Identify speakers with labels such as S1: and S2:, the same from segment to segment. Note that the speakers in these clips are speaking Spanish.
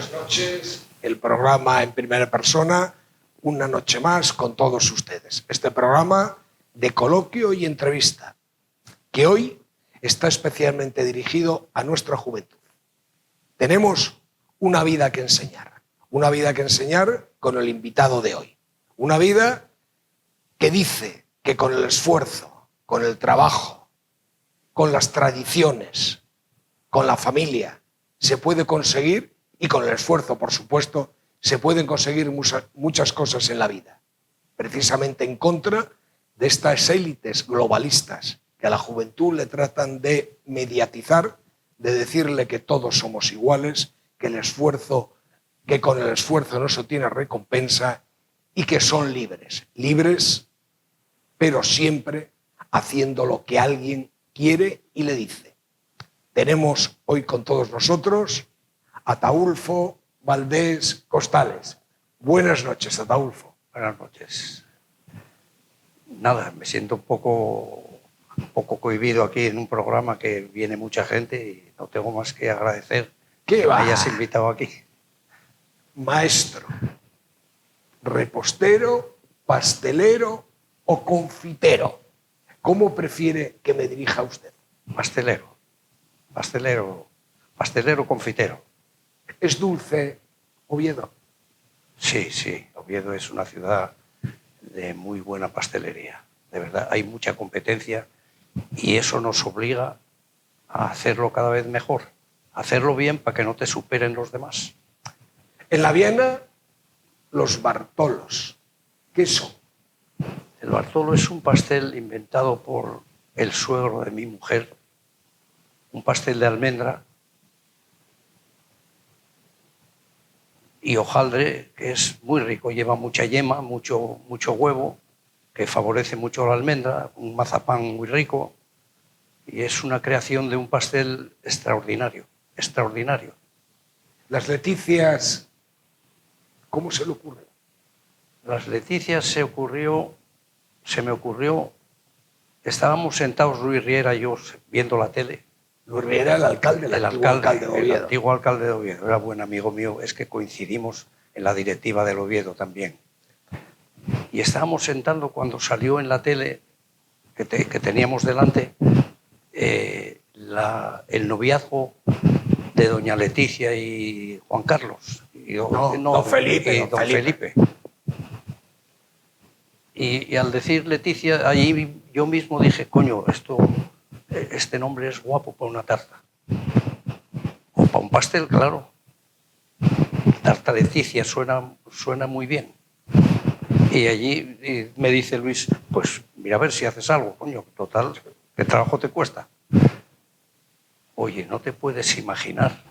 S1: buenas noches. El programa en primera persona, una noche más con todos ustedes. Este programa de coloquio y entrevista, que hoy está especialmente dirigido a nuestra juventud. Tenemos una vida que enseñar con el invitado de hoy. Una vida que dice que con el esfuerzo, con el trabajo, con las tradiciones, con la familia, se puede conseguir, y con el esfuerzo, por supuesto, se pueden conseguir muchas cosas en la vida. Precisamente en contra de estas élites globalistas que a la juventud le tratan de mediatizar, de decirle que todos somos iguales, que con el esfuerzo no se tiene recompensa y que son libres. Libres, pero siempre haciendo lo que alguien quiere y le dice. Tenemos hoy con todos nosotros a Ataúlfo Valdés Costales. Buenas noches, Ataúlfo.
S2: Buenas noches. Nada, me siento un poco cohibido aquí en un programa que viene mucha gente y no tengo más que agradecer que me hayas invitado aquí.
S1: Maestro, repostero, pastelero o confitero, ¿cómo prefiere que me dirija usted?
S2: Pastelero, confitero.
S1: ¿Es dulce Oviedo?
S2: Sí, Oviedo es una ciudad de muy buena pastelería. De verdad, hay mucha competencia y eso nos obliga a hacerlo cada vez mejor, a hacerlo bien para que no te superen los demás.
S1: En la Viana, los Bartolos, ¿qué son?
S2: El Bartolo es un pastel inventado por el suegro de mi mujer, un pastel de almendra y hojaldre, que es muy rico, lleva mucha yema, mucho huevo, que favorece mucho la almendra, un mazapán muy rico, y es una creación de un pastel extraordinario.
S1: Las Leticias, ¿cómo se le ocurre?
S2: Las Leticias se me ocurrió, estábamos sentados Luis Riera y yo viendo la tele.
S1: Luis Riera, el antiguo alcalde de Oviedo.
S2: El antiguo alcalde de Oviedo, era buen amigo mío, es que coincidimos en la directiva del Oviedo también. Y estábamos sentando cuando salió en la tele, que teníamos delante, el noviazgo de doña Leticia y Juan Carlos.
S1: Don Felipe.
S2: Y al decir Leticia, allí yo mismo dije, coño, este nombre es guapo para una tarta. O para un pastel, claro. Tarta Leticia suena muy bien. Y allí me dice Luis, pues mira a ver si haces algo, coño, total, ¿qué trabajo te cuesta? Oye, no te puedes imaginar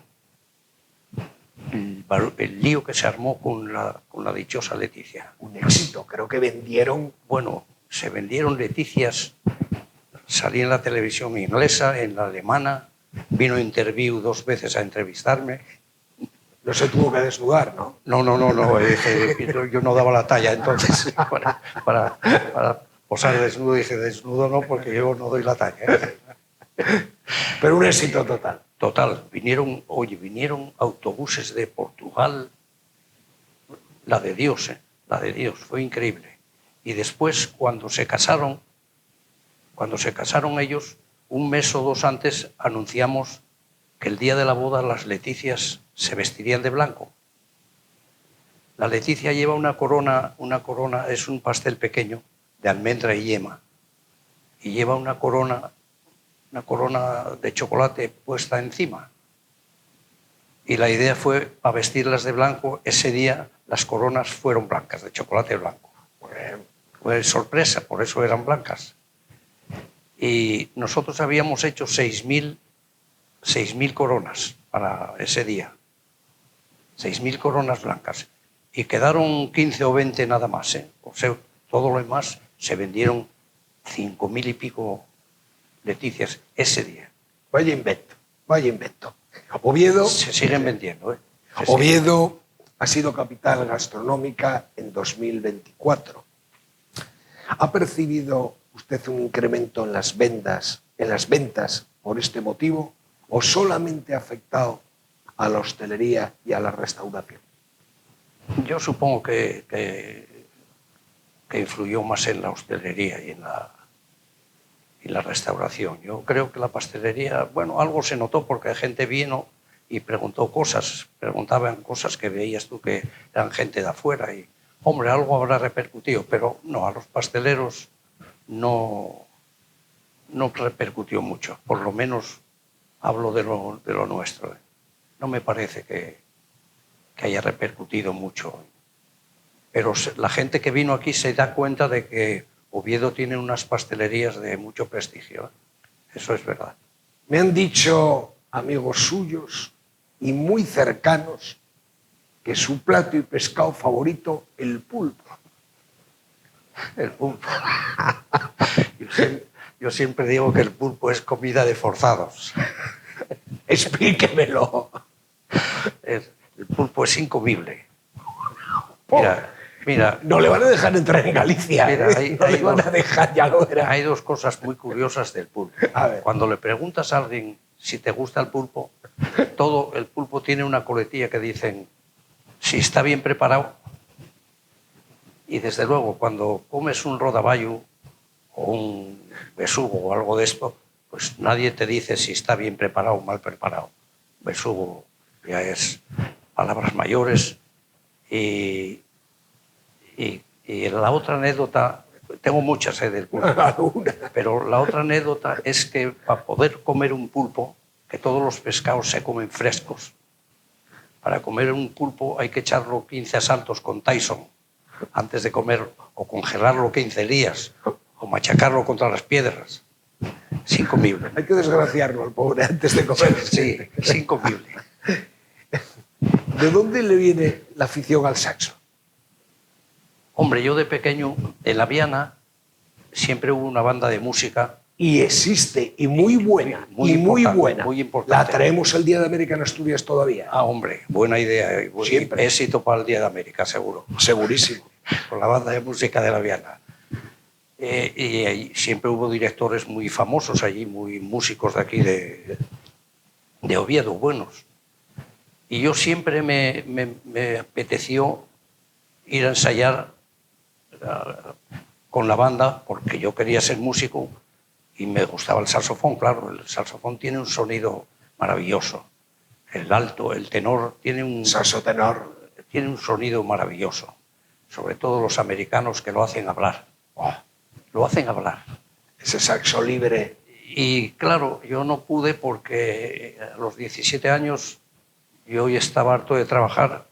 S2: el lío que se armó con la dichosa Leticia.
S1: Un éxito, creo que vendieron...
S2: Bueno, se vendieron Leticias, salí en la televisión inglesa, en la alemana, vino Interview 2 veces a entrevistarme.
S1: No se tuvo que desnudar, ¿no?
S2: No, yo no daba la talla entonces para posar desnudo. Dije, desnudo no, porque yo no doy la talla.
S1: Pero un éxito total.
S2: Total, vinieron autobuses de Portugal, la de Dios, fue increíble. Y después, cuando se casaron ellos, un mes o 2 antes anunciamos que el día de la boda las Leticias se vestirían de blanco. La Leticia lleva una corona, es un pastel pequeño de almendra y yema, y lleva una corona de chocolate puesta encima. Y la idea fue, para vestirlas de blanco, ese día las coronas fueron blancas, de chocolate blanco. Fue sorpresa, por eso eran blancas. Y nosotros habíamos hecho 6.000 coronas para ese día. 6.000 coronas blancas. Y quedaron 15 o 20 nada más. O sea, todo lo demás se vendieron 5.000 y pico Leticias ese día.
S1: Vaya invento. Oviedo...
S2: Se siguen vendiendo.
S1: Oviedo ha sido capital gastronómica en 2024. ¿Ha percibido usted un incremento en las ventas por este motivo o solamente ha afectado a la hostelería y a la restauración?
S2: Yo supongo que influyó más en la hostelería y en la restauración. Yo creo que la pastelería, bueno, algo se notó porque gente vino y preguntaban cosas que veías tú que eran gente de afuera y, hombre, algo habrá repercutido, pero no, a los pasteleros no repercutió mucho, por lo menos hablo de lo nuestro. No me parece que haya repercutido mucho. Pero la gente que vino aquí se da cuenta de que Oviedo tiene unas pastelerías de mucho prestigio. Eso es verdad.
S1: Me han dicho amigos suyos y muy cercanos que su plato y pescado favorito, el pulpo.
S2: El pulpo. Yo siempre digo que el pulpo es comida de forzados.
S1: Explíquemelo.
S2: El pulpo es incomible. Mira,
S1: no le van a dejar entrar en Galicia.
S2: Mira,
S1: no le van a dejar, ya lo verá.
S2: Hay dos cosas muy curiosas del pulpo. Cuando le preguntas a alguien si te gusta el pulpo, todo el pulpo tiene una coletilla que dicen si está bien preparado. Y desde luego, cuando comes un rodaballo o un besugo o algo de esto, pues nadie te dice si está bien preparado o mal preparado. Besugo ya es palabras mayores. Y la otra anécdota, tengo muchas del pulpo, pero la otra anécdota es que para poder comer un pulpo, que todos los pescados se comen frescos, para comer un pulpo hay que echarlo 15 asaltos con Tyson antes de comer, o congelarlo 15 días, o machacarlo contra las piedras. Es incomible.
S1: Hay que desgraciarlo al pobre antes de comer.
S2: Sí, es incomible.
S1: ¿De dónde le viene la afición al saxo?
S2: Hombre, yo de pequeño, en La Viana, siempre hubo una banda de música.
S1: Y existe, y muy buena, muy buena.
S2: Muy importante.
S1: La traemos el Día de América en Asturias todavía.
S2: Ah, hombre, buena idea.
S1: Siempre.
S2: Éxito para el Día de América, seguro.
S1: Segurísimo.
S2: Con la banda de música de La Viana. Y siempre hubo directores muy famosos allí, muy músicos de aquí, de Oviedo, buenos. Y yo siempre me apeteció ir a ensayar con la banda, porque yo quería ser músico y me gustaba el saxofón, claro. El saxofón tiene un sonido maravilloso. El alto, el tenor, tiene un sonido maravilloso. Sobre todo los americanos que lo hacen hablar. Oh, lo hacen hablar.
S1: Ese saxo libre.
S2: Y claro, yo no pude porque a los 17 años yo ya estaba harto de trabajar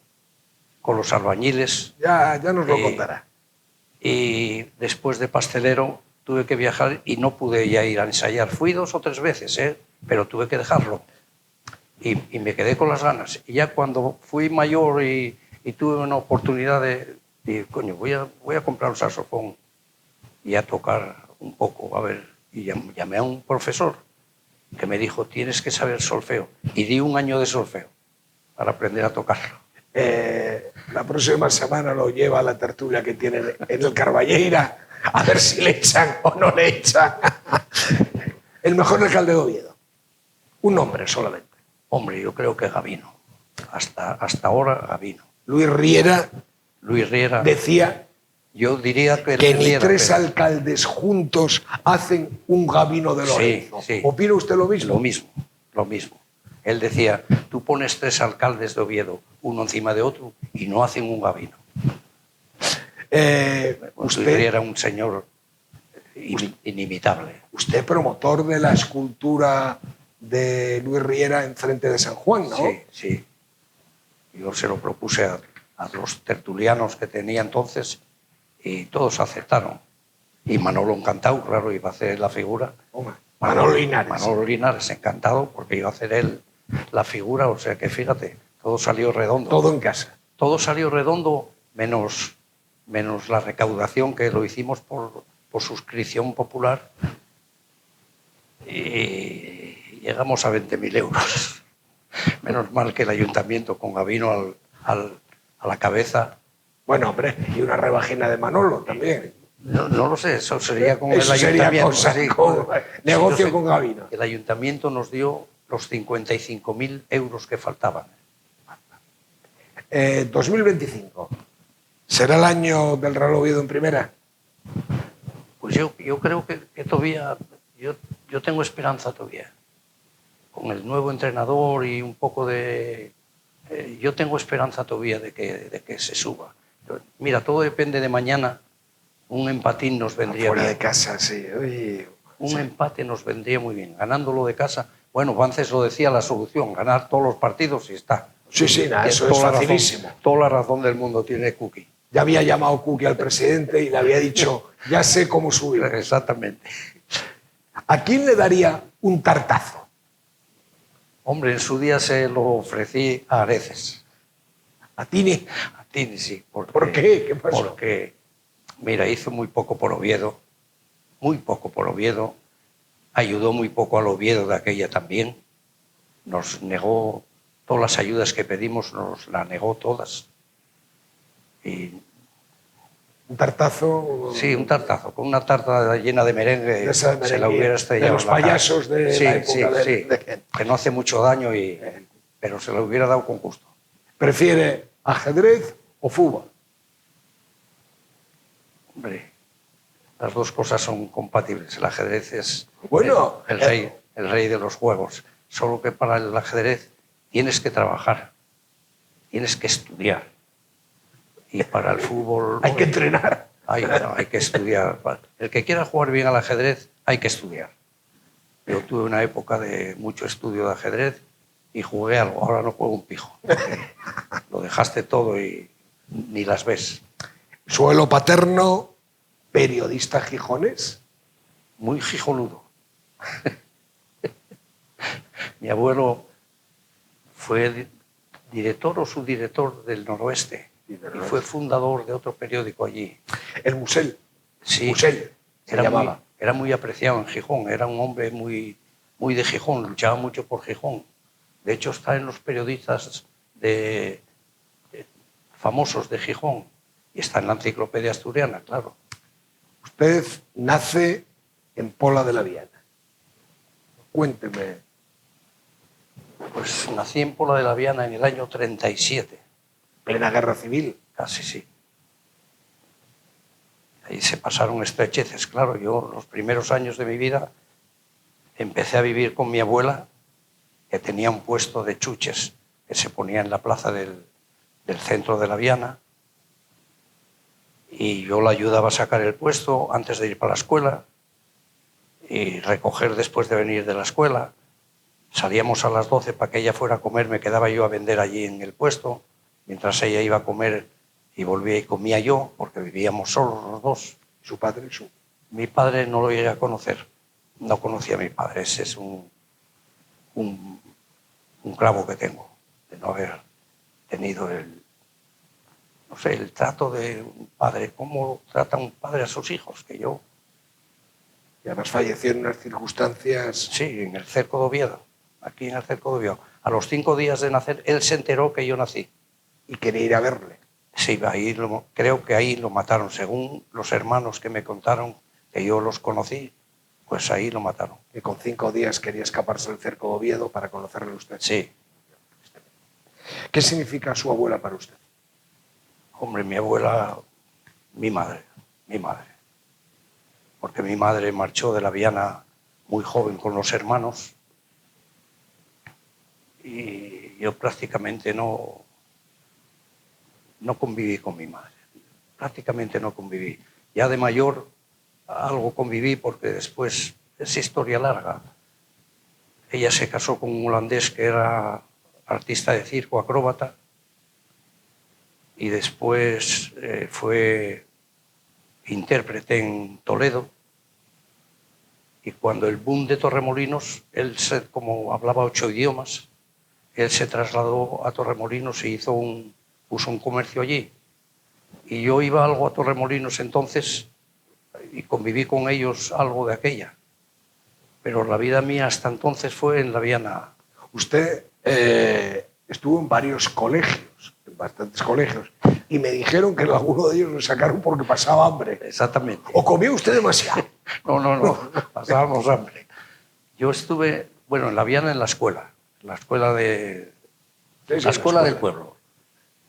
S2: con los albañiles.
S1: Ya nos lo contará.
S2: Y después de pastelero tuve que viajar y no pude ya ir a ensayar. Fui 2 o 3 veces, pero tuve que dejarlo. Y me quedé con las ganas. Y ya cuando fui mayor y tuve una oportunidad de decir, coño, voy a comprar un saxofón y a tocar un poco, a ver. Y llamé a un profesor que me dijo, tienes que saber solfeo. Y di 1 año de solfeo para aprender a tocarlo.
S1: La próxima semana lo lleva a la tertulia que tienen en el Carballeira, a ver si le echan o no le echan. El mejor alcalde de Oviedo. Un nombre solamente.
S2: Hombre, yo creo que Gabino. Hasta ahora, Gabino.
S1: Luis Riera
S2: decía, yo diría que
S1: ni 3 alcaldes juntos hacen un Gabino de Lorenzo.
S2: Sí.
S1: ¿Opina usted lo mismo?
S2: Lo mismo. Él decía, tú pones 3 alcaldes de Oviedo, uno encima de otro, y no hacen un Gabino. Usted era un señor inimitable.
S1: Usted promotor de la escultura de Luis Riera enfrente de San Juan, ¿no?
S2: Sí. Yo se lo propuse a los tertulianos que tenía entonces y todos aceptaron. Y Manolo encantado, claro, iba a hacer la figura.
S1: Manolo Linares,
S2: encantado, porque iba a hacer él la figura, o sea que fíjate, todo salió redondo.
S1: Todo en casa.
S2: Todo salió redondo, menos la recaudación, que lo hicimos por suscripción popular, y llegamos a 20.000 euros. Menos mal que el ayuntamiento, con Gabino a la cabeza.
S1: Bueno, hombre, y una rebajina de Manolo también.
S2: No lo sé, eso sería con el ayuntamiento.
S1: Negocio con Gabino.
S2: El ayuntamiento nos dio los 55.000 euros que faltaban.
S1: 2025, ¿será el año del Real Oviedo en primera?
S2: Pues yo creo que todavía, yo tengo esperanza todavía. Con el nuevo entrenador y un poco de... yo tengo esperanza todavía de que se suba. Mira, todo depende de mañana. Un empatín nos vendría
S1: Fuera
S2: bien.
S1: de casa, sí. Uy,
S2: Un empate nos vendría muy bien. Ganándolo de casa, bueno, Vances lo decía, la solución, ganar todos los partidos y está.
S1: sí, nada, eso es facilísimo.
S2: Toda la razón del mundo tiene Cookie.
S1: Ya había llamado Cookie al presidente y le había dicho, ya sé cómo subir.
S2: Exactamente.
S1: ¿A quién le daría un tartazo?
S2: Hombre, en su día se lo ofrecí a Areces.
S1: ¿A Tini?
S2: A Tini, sí.
S1: ¿Por qué? ¿Qué pasó?
S2: Porque, mira, hizo muy poco por Oviedo. Muy poco por Oviedo. Ayudó muy poco al Oviedo de aquella también. Nos negó todas las ayudas que pedimos, nos las negó todas. Y
S1: un tartazo.
S2: Sí, un tartazo, con una tarta llena de merengue, se la hubiera estrellado.
S1: De los payasos de la época
S2: sí, que no hace mucho daño, pero se la hubiera dado con gusto.
S1: ¿Prefiere ajedrez o fútbol?
S2: Hombre, las dos cosas son compatibles. El ajedrez es
S1: bueno,
S2: el rey de los juegos. Solo que para el ajedrez tienes que trabajar, tienes que estudiar. Y para el fútbol...
S1: hay que entrenar.
S2: Hay que estudiar. El que quiera jugar bien al ajedrez, hay que estudiar. Yo tuve una época de mucho estudio de ajedrez y jugué algo. Ahora no juego un pijo. Lo dejaste todo y ni las ves.
S1: Suelo paterno, periodista gijones.
S2: Muy gijonudo. Mi abuelo fue director o subdirector del Noroeste. Y fue fundador de otro periódico allí.
S1: El Musel.
S2: Sí.
S1: Musel,
S2: era muy apreciado en Gijón. Era un hombre muy de Gijón. Luchaba mucho por Gijón. De hecho, está en los periodistas famosos de Gijón. Y está en la enciclopedia asturiana, claro.
S1: Usted nace en Pola de la Viana. Cuénteme.
S2: Pues nací en Pola de la Viana en el año 37.
S1: Plena guerra civil.
S2: Casi sí. Ahí se pasaron estrecheces, claro. Yo los primeros años de mi vida empecé a vivir con mi abuela, que tenía un puesto de chuches que se ponía en la plaza del centro de la Viana, y yo la ayudaba a sacar el puesto antes de ir para la escuela y recoger después de venir de la escuela. Salíamos a las 12 para que ella fuera a comer, me quedaba yo a vender allí en el puesto. Mientras ella iba a comer y volvía y comía yo, porque vivíamos solos los dos.
S1: ¿Su padre?
S2: Mi padre no lo llegué a conocer. No conocía a mi padre. Ese es un clavo que tengo, de no haber tenido el trato de un padre. ¿Cómo trata un padre a sus hijos? Que yo...
S1: Y además falleció en unas circunstancias...
S2: Sí, en el cerco de Oviedo. Aquí en el cerco de Oviedo. A los 5 días de nacer, él se enteró que yo nací.
S1: Y quería ir a verle.
S2: Sí, creo que ahí lo mataron. Según los hermanos que me contaron, que yo los conocí, pues ahí lo mataron.
S1: Que con 5 días quería escaparse del cerco de Oviedo para conocerle a usted.
S2: Sí.
S1: ¿Qué significa su abuela para usted?
S2: Hombre, mi abuela, mi madre. Porque mi madre marchó de la Viana muy joven con los hermanos y yo prácticamente no conviví con mi madre. Prácticamente no conviví. Ya de mayor algo conviví porque después es historia larga. Ella se casó con un holandés que era artista de circo, acróbata, y después fue intérprete en Toledo. Y cuando el boom de Torremolinos, como hablaba 8 idiomas, él se trasladó a Torremolinos y puso un comercio allí. Y yo iba algo a Torremolinos entonces y conviví con ellos algo de aquella. Pero la vida mía hasta entonces fue en la Viana.
S1: Usted estuvo en varios colegios, en bastantes colegios, y me dijeron que en alguno de ellos lo sacaron porque pasaba hambre.
S2: Exactamente.
S1: ¿O comió usted demasiado?
S2: No, pasábamos hambre. Yo estuve, en la Viana en la escuela del pueblo.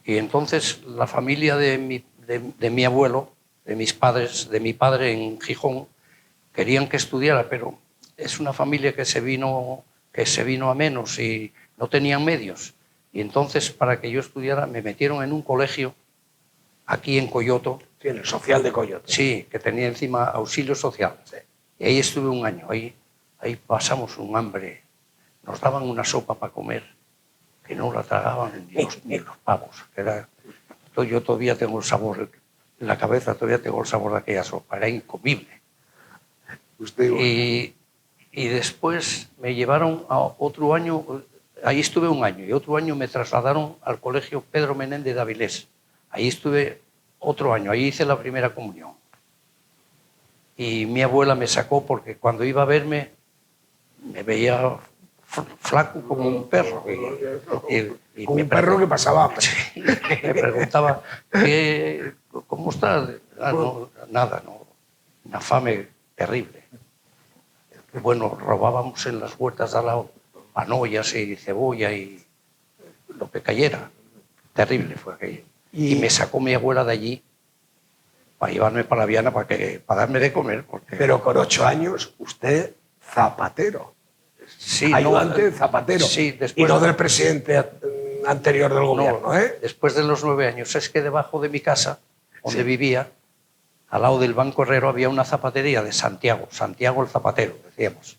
S2: Y entonces la familia de mi abuelo, de mis padres, de mi padre en Gijón, querían que estudiara, pero es una familia que se vino a menos y no tenían medios. Y entonces, para que yo estudiara, me metieron en un colegio aquí en Coyoto.
S1: Sí, en el social de Coyoto.
S2: Sí, que tenía encima auxilio social.
S1: Sí.
S2: Y ahí estuve un año. Ahí pasamos un hambre. Nos daban una sopa para comer que no la tragaban ni los pavos. Yo todavía tengo el sabor, en la cabeza todavía tengo el sabor de aquella sopa. Era incomible. Y después me llevaron a otro año. Ahí estuve un año y otro año me trasladaron al colegio Pedro Menéndez de Avilés. Ahí estuve otro año, ahí hice la primera comunión. Y mi abuela me sacó porque cuando iba a verme me veía flaco como un perro. Y
S1: como un perro que pasaba hambre.
S2: Sí, me preguntaba, ¿cómo estás? No, nada, no, una fame terrible. Bueno, robábamos en las huertas de al lado panoyas y cebolla y lo que cayera. Terrible fue aquello. Y me sacó mi abuela de allí para llevarme para la Viana para darme de comer. Porque...
S1: Pero con 8 años, usted zapatero.
S2: Sí,
S1: ayudante zapatero.
S2: Sí, después...
S1: Y no del presidente anterior del gobierno, ¿eh?
S2: Después de los 9 años. Es que debajo de mi casa, donde vivía, al lado del Banco Herrero, había una zapatería de Santiago. Santiago el zapatero, decíamos.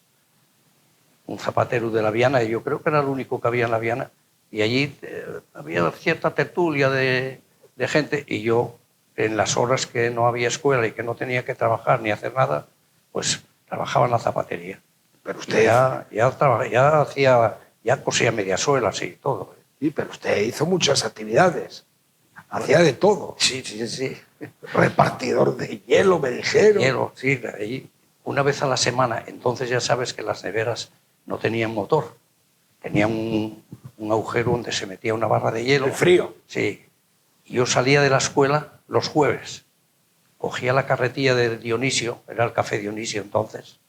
S2: Un zapatero de la Viana, y yo creo que era el único que había en la Viana. Y allí había cierta tertulia de gente, y yo, en las horas que no había escuela y que no tenía que trabajar ni hacer nada, pues trabajaba en la zapatería.
S1: Pero usted
S2: ya cosía mediasuelas y todo.
S1: Sí, pero usted hizo muchas actividades. Hacía de todo.
S2: Sí.
S1: Repartidor de hielo, me dijeron.
S2: Hielo, sí, ahí, una vez a la semana. Entonces ya sabes que las neveras no tenían motor. Tenían un agujero donde se metía una barra de hielo.
S1: ¿El frío?
S2: Sí. Y yo salía de la escuela los jueves. Cogía la carretilla de Dionisio, era el Café Dionisio entonces,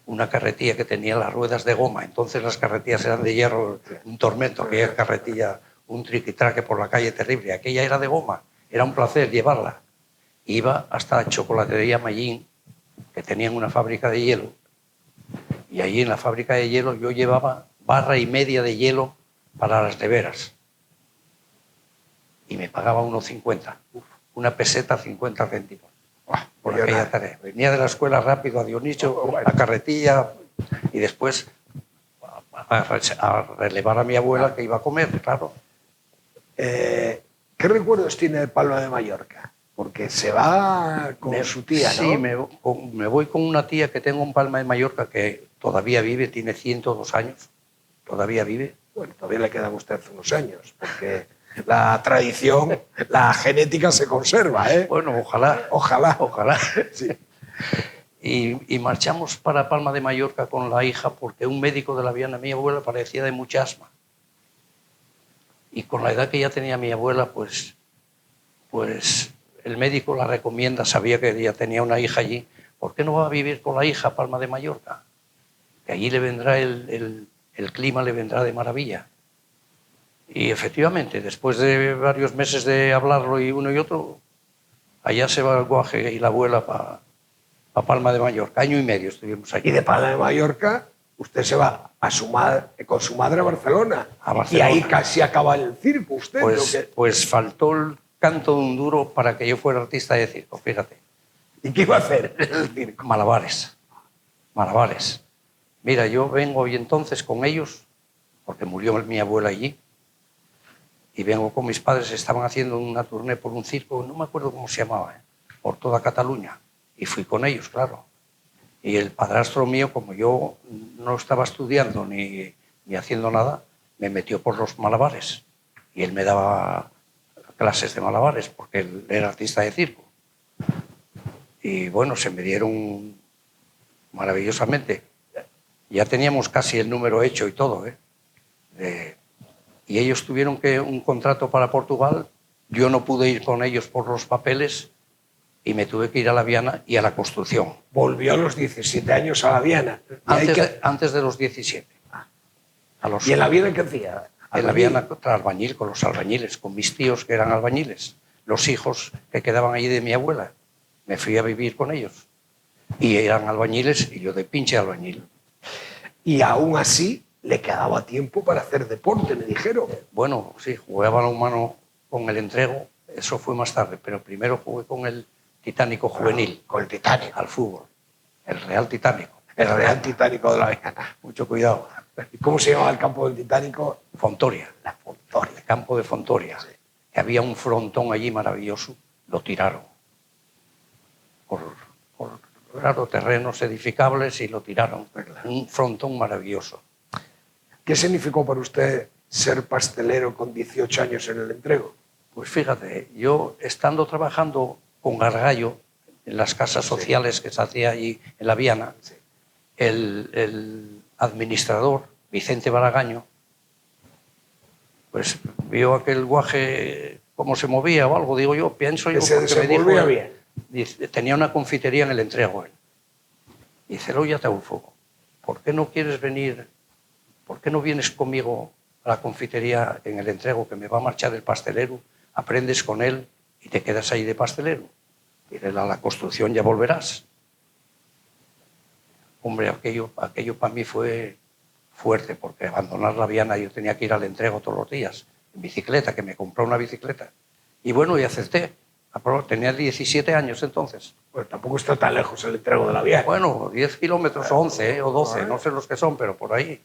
S2: una carretilla que tenía las ruedas de goma. Entonces las carretillas eran de hierro, un tormento, aquella carretilla, un triquitraque por la calle terrible. Aquella era de goma, era un placer llevarla. Iba hasta la chocolatería Mallín, que tenían una fábrica de hielo, y allí en la fábrica de hielo yo llevaba barra y media de hielo para las neveras. Y me pagaba 1,50, una peseta 50 céntimos. Por aquella tarea. Venía de la escuela rápido a Dionisio, la carretilla, y después a relevar a mi abuela que iba a comer, claro.
S1: ¿Qué recuerdos tiene de Palma de Mallorca? Porque se va con su tía, ¿no?
S2: Sí, me voy con una tía que tengo en Palma de Mallorca que todavía vive, tiene 102 años, todavía vive.
S1: Bueno, todavía le quedan a usted unos años, porque la tradición, la genética se conserva, ¿eh?
S2: Bueno, ojalá.
S1: Ojalá. Sí.
S2: Y marchamos para Palma de Mallorca con la hija porque un médico de la Viana, mi abuela, padecía de mucha asma. Y con la edad que ya tenía mi abuela, pues el médico la recomienda, sabía que ella tenía una hija allí. ¿Por qué no va a vivir con la hija a Palma de Mallorca? Que allí le vendrá el clima le vendrá de maravilla. Y efectivamente, después de varios meses de hablarlo y uno y otro, allá se va el guaje y la abuela para Palma de Mallorca. 1 año y medio estuvimos allí.
S1: Y de Palma de Mallorca, usted se va con su madre a Barcelona. Y ahí casi acaba el circo usted.
S2: Pues faltó el canto de un duro para que yo fuera artista de circo, fíjate.
S1: ¿Y qué iba a hacer en el circo?
S2: Malabares. Mira, yo vengo y entonces con ellos, porque murió mi abuela allí, y vengo con mis padres, estaban haciendo una tournée por un circo, no me acuerdo cómo se llamaba, por toda Cataluña, y fui con ellos, claro. Y el padrastro mío, como yo no estaba estudiando ni haciendo nada, me metió por los malabares, y él me daba clases de malabares, porque él era artista de circo. Y bueno, se me dieron maravillosamente. Ya teníamos casi el número hecho y todo, y ellos tuvieron un contrato para Portugal. Yo no pude ir con ellos por los papeles y me tuve que ir a la Viana y a la construcción.
S1: Volvió a los 17 años a la Viana.
S2: Antes de los 17.
S1: ¿Y en la Viana qué hacía?
S2: En la Viana, contra albañil, con los albañiles, con mis tíos que eran albañiles, los hijos que quedaban allí de mi abuela. Me fui a vivir con ellos. Y eran albañiles y yo de pinche albañil.
S1: Y aún así le quedaba tiempo para hacer deporte, me dijeron.
S2: Bueno, sí, jugué a balonmano con el Entrego, eso fue más tarde, pero primero jugué con el Titánico juvenil.
S1: Con el Titánico.
S2: Al fútbol. El Real Titánico.
S1: El Real Titánico de la Viana.
S2: Mucho cuidado.
S1: ¿Y cómo se llamaba el campo del Titánico?
S2: Fontoria.
S1: La Fontoria.
S2: El campo de Fontoria.
S1: Sí.
S2: Que había un frontón allí maravilloso. Lo tiraron. Por claro, terrenos edificables y lo tiraron.
S1: Claro.
S2: Un frontón maravilloso.
S1: ¿Qué significó para usted ser pastelero con 18 años en el Entrego?
S2: Pues fíjate, yo estando trabajando con Gargallo en las casas sociales que se hacía allí en la Viana,
S1: Sí.
S2: el administrador, Vicente Baragaño, pues vio aquel guaje cómo se movía o algo, digo yo, pienso yo,
S1: Que se
S2: porque me
S1: desenvolvía
S2: dijo,
S1: bien.
S2: dice, tenía una confitería en el Entrego él. Y dice, ya te fuego, ¿por qué no quieres venir, por qué no vienes conmigo a la confitería en el Entrego, que me va a marchar el pastelero, aprendes con él y te quedas ahí de pastelero? Y a la construcción ya volverás. Hombre, aquello para mí fue fuerte, porque abandonar la Viana, yo tenía que ir al Entrego todos los días, en bicicleta, que me compró una bicicleta. Y bueno, y acepté. Tenía 17 años entonces.
S1: Pues tampoco está tan lejos el Entrego de la Viana.
S2: Bueno, 10 kilómetros, o 11 o 12, no sé los que son, pero por ahí.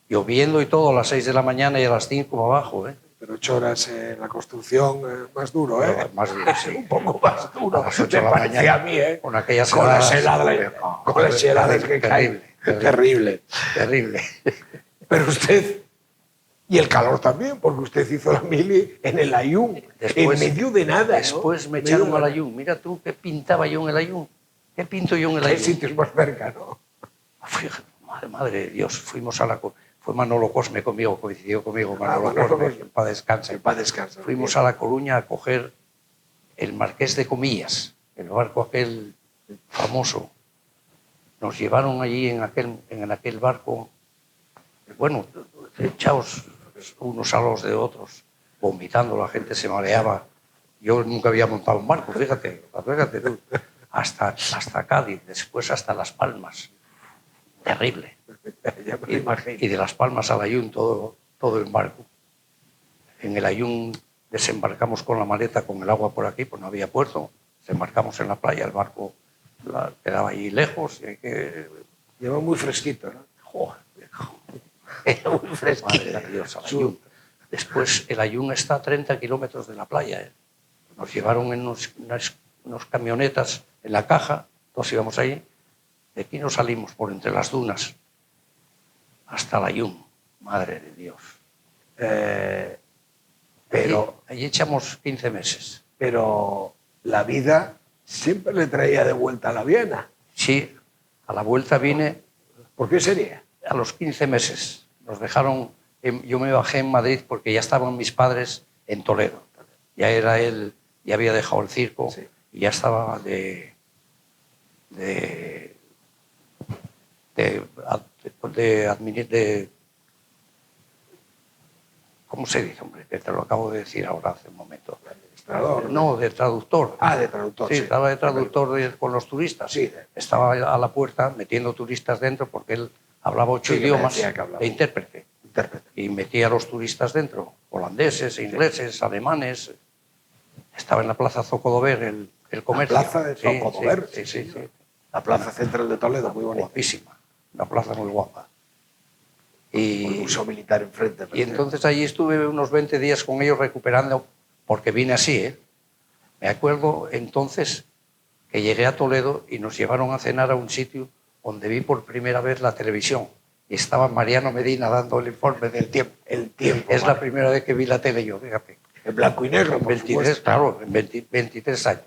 S2: Lloviendo y todo, a las 6 de la mañana y a las 5 abajo, ¿eh?
S1: Pero 8 horas en la construcción, más duro, ¿eh?
S2: Bueno, más bien, sí.
S1: Un poco más duro.
S2: A las 8
S1: me
S2: de la
S1: parecía
S2: mañana,
S1: a mí, ¿eh?
S2: con aquellas
S1: con las
S2: heladas,
S1: heladas, con las heladas que caen. Terrible.
S2: Terrible.
S1: Pero usted, y el calor también, porque usted hizo la mili en el Ayun, en medio de nada,
S2: Después
S1: ¿no?
S2: me echaron al Ayun. Mira tú, ¿qué pintaba yo en el Ayun? ¿Qué pinto yo en el
S1: Hay
S2: Ayun?
S1: sitios más cerca, ¿no?
S2: Fíjate, madre de Dios, fuimos a la... Fue Manolo Cosme conmigo, coincidió conmigo Manolo
S1: Manolo
S2: Cosme,
S1: Cosme.
S2: para descansar.
S1: Para descansar.
S2: Fuimos a La Coruña a coger el Marqués de Comillas, el barco aquel famoso. Nos llevaron allí en aquel barco, bueno, echados unos a los de otros, vomitando, la gente se mareaba. Yo nunca había montado un barco, fíjate tú. Hasta Cádiz, después hasta Las Palmas. Terrible.
S1: Ya me lo imagino.
S2: Y de Las Palmas al Ayun todo el barco. En el Ayun desembarcamos con la maleta, con el agua por aquí, pues no había puerto. Desembarcamos en la playa, el barco quedaba ahí lejos. Y hay que...
S1: Lleva muy fresquito, ¿no?
S2: Joder, era muy fresquito. Madre de Dios, el Ayun. Después el Ayun está a 30 kilómetros de la playa. ¿Eh? Nos llevaron en unos camionetas en la caja, todos íbamos ahí. De aquí nos salimos por entre las dunas hasta el Ayun. Madre de Dios.
S1: Pero
S2: Allí echamos 15 meses.
S1: Pero la vida siempre le traía de vuelta a la Viana.
S2: Sí, a la vuelta vine
S1: ¿Por qué sería?
S2: a los 15 meses. Nos dejaron, yo me bajé en Madrid porque ya estaban mis padres en Toledo. Ya era él, ya había dejado el circo,
S1: Sí.
S2: y ya estaba ¿cómo se dice, hombre? Que te lo acabo de decir ahora hace un momento.
S1: Administrador.
S2: No, de traductor.
S1: Ah, de traductor.
S2: Sí, estaba de traductor con los turistas.
S1: Sí.
S2: Estaba a la puerta metiendo turistas dentro porque él hablaba 8
S1: Sí, que me
S2: idiomas
S1: decía que hablaba.
S2: de intérprete.
S1: Intérprete.
S2: Y metía a los turistas dentro, holandeses, ingleses, alemanes. Estaba en la Plaza Zocodover el comercio.
S1: La plaza de Zocodover.
S2: Sí.
S1: La plaza central de Toledo, muy bonita.
S2: Guapísima. Una plaza muy guapa.
S1: Con el museo militar enfrente.
S2: Y entonces allí estuve unos 20 días con ellos recuperando, porque vine así, ¿eh? Me acuerdo entonces que llegué a Toledo y nos llevaron a cenar a un sitio donde vi por primera vez la televisión. Y estaba Mariano Medina dando el informe del tiempo.
S1: El tiempo.
S2: Es la primera vez que vi la tele yo, fíjate.
S1: En blanco y negro, por
S2: 23,
S1: supuesto.
S2: claro, en 23 años.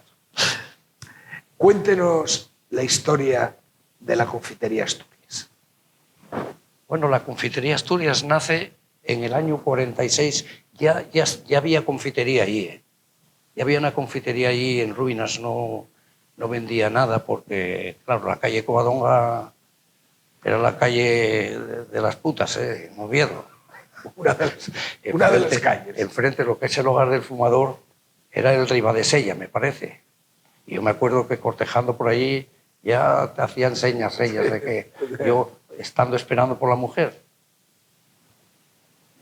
S1: Cuéntenos la historia de la confitería Asturias.
S2: Bueno, la confitería Asturias nace en el año 46. Ya había confitería allí, ¿eh? Ya había una confitería allí en ruinas, no vendía nada porque, claro, la calle Covadonga era la calle de las putas, en Oviedo.
S1: una de las calles.
S2: Enfrente, lo que es el hogar del fumador, era el Ribadesella, me parece. Y yo me acuerdo que cortejando por allí ya te hacían señas ellas de que yo estando esperando por la mujer.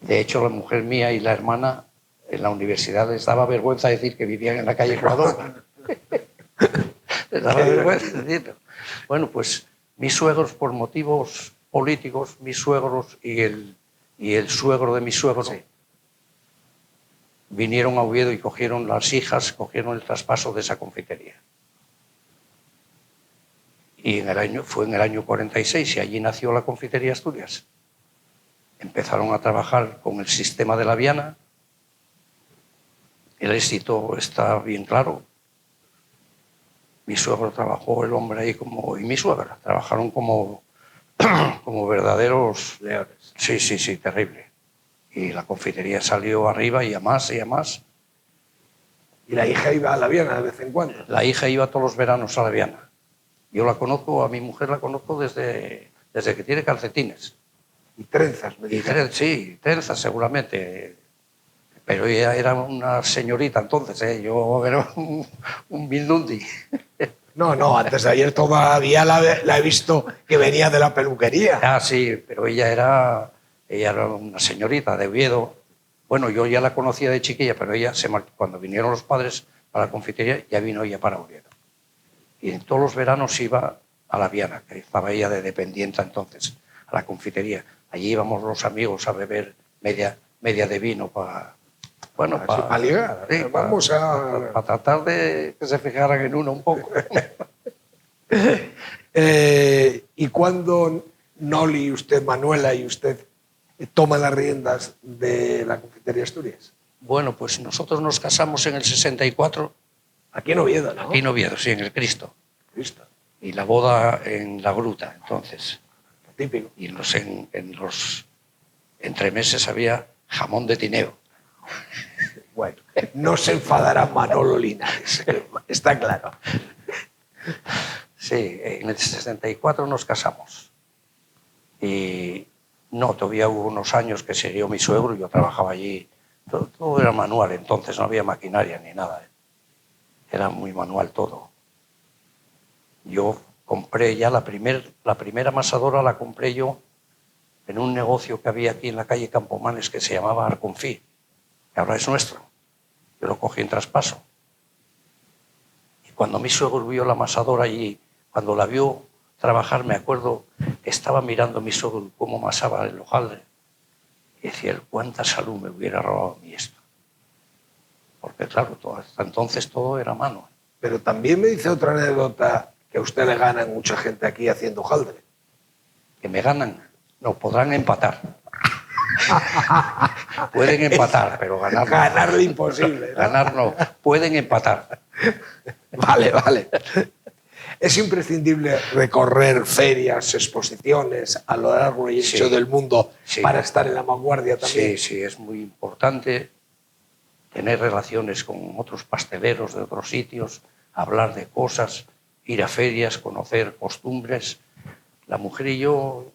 S2: De hecho, la mujer mía y la hermana en la universidad les daba vergüenza decir que vivían en la calle Ecuador. Les daba vergüenza decirlo. Bueno, pues mis suegros, por motivos políticos, mis suegros y el suegro de mi suegro, sí, vinieron a Oviedo y cogieron las hijas, cogieron el traspaso de esa confitería. Y fue en el año 46 y allí nació la Confitería Asturias. Empezaron a trabajar con el sistema de la Viana. El éxito está bien claro. Mi suegro trabajó, el hombre ahí y mi suegra trabajaron como verdaderos
S1: leones.
S2: Sí, terrible. Y la confitería salió arriba y a más y a más.
S1: ¿Y la hija iba a la Viana de vez en cuando?
S2: La hija iba todos los veranos a la Viana. Yo la conozco, a mi mujer la conozco desde que tiene calcetines.
S1: Y trenzas, me dijeron.
S2: Sí, trenzas seguramente. Pero ella era una señorita entonces, ¿eh? Yo era un mindundi.
S1: No, antes de ayer todavía la he visto que venía de la peluquería.
S2: Ah, sí, pero ella era una señorita de Oviedo. Bueno, yo ya la conocía de chiquilla, pero ella cuando vinieron los padres para la confitería, ya vino ella para Oviedo. Y en todos los veranos iba a la Viana, que estaba ella de dependiente entonces, a la confitería. Allí íbamos los amigos a beber media de vino para
S1: ligar.
S2: Sí, para tratar de que se fijaran en uno un poco.
S1: ¿Y cuándo Noli, usted, Manuela y usted toman las riendas de la Confitería Asturias?
S2: Bueno, pues nosotros nos casamos en el 64.
S1: Aquí en Oviedo, ¿no?
S2: Aquí en Oviedo, sí, en el Cristo.
S1: Cristo.
S2: Y la boda en la Gruta, entonces.
S1: Típico.
S2: Y en los entremeses había jamón de Tineo.
S1: Bueno, no se enfadará Manolo Linares, está claro.
S2: Sí, en el 64 nos casamos. Y no, todavía hubo unos años que siguió mi suegro, yo trabajaba allí. Todo era manual, entonces no había maquinaria ni nada. Era muy manual todo. Yo compré ya la primera amasadora, la compré yo en un negocio que había aquí en la calle Campomanes que se llamaba Arconfí, que ahora es nuestro. Yo lo cogí en traspaso. Y cuando mi suegro vio la amasadora allí, cuando la vio trabajar, me acuerdo, estaba mirando a mi suegro cómo amasaba el hojaldre. Y decía, cuánta salud me hubiera robado a mí esto. Porque claro, hasta entonces todo era mano.
S1: Pero también me dice otra anécdota que a usted le ganan mucha gente aquí haciendo hojaldre.
S2: ¿Que me ganan? No, podrán empatar. Pueden empatar, pero ganar no.
S1: Ganarle imposible, ¿no?
S2: Ganar no, pueden empatar.
S1: Vale. Es imprescindible recorrer ferias, exposiciones a lo largo y ancho del mundo para estar en la vanguardia también.
S2: Sí, es muy importante tener relaciones con otros pasteleros de otros sitios, hablar de cosas, ir a ferias, conocer costumbres. La mujer y yo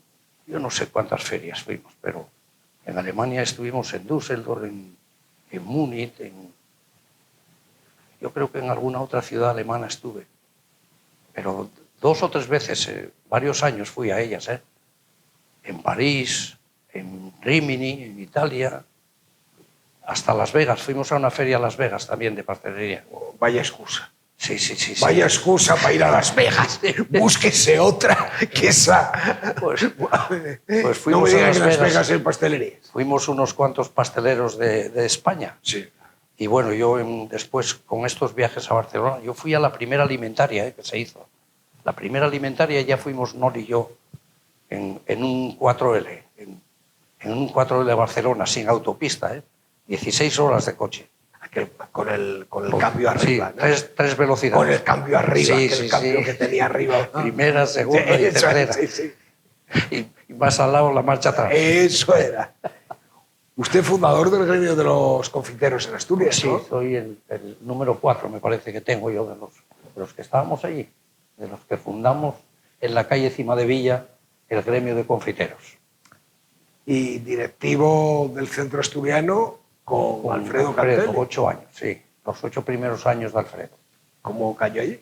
S2: no sé cuántas ferias fuimos, pero en Alemania estuvimos en Düsseldorf, en Múnich, yo creo que en alguna otra ciudad alemana estuve. Pero 2 o 3 veces, varios años fui a ellas, en París, en Rimini, en Italia, hasta Las Vegas. Fuimos a una feria a Las Vegas también de pastelería.
S1: Oh, vaya excusa.
S2: Sí.
S1: Vaya excusa para ir a Las Vegas. Búsquese otra que esa.
S2: Pues fuimos
S1: no me digan
S2: a
S1: Las Vegas en pastelerías.
S2: Fuimos unos cuantos pasteleros de España.
S1: Sí.
S2: Y bueno, yo después, con estos viajes a Barcelona, yo fui a la primera alimentaria que se hizo. La primera alimentaria ya fuimos Nol y yo en un 4L, en un 4L de Barcelona, sin autopista, 16 horas de coche.
S1: Con el cambio arriba.
S2: Sí, ¿no? tres velocidades.
S1: Con el cambio arriba, el cambio que tenía arriba.
S2: Primera, segunda y tercera.
S1: Sí.
S2: Y más al lado la marcha atrás.
S1: Eso era. Usted fundador del gremio de los confiteros en Asturias, ¿no?
S2: Sí, soy el número 4, me parece que tengo yo, de los que estábamos allí, de los que fundamos en la calle Cima de Villa el gremio de confiteros.
S1: y directivo del Centro Asturiano con Alfredo Cantelli.
S2: 8 años, sí. Los 8 primeros años de Alfredo.
S1: ¿Cómo cayó allí?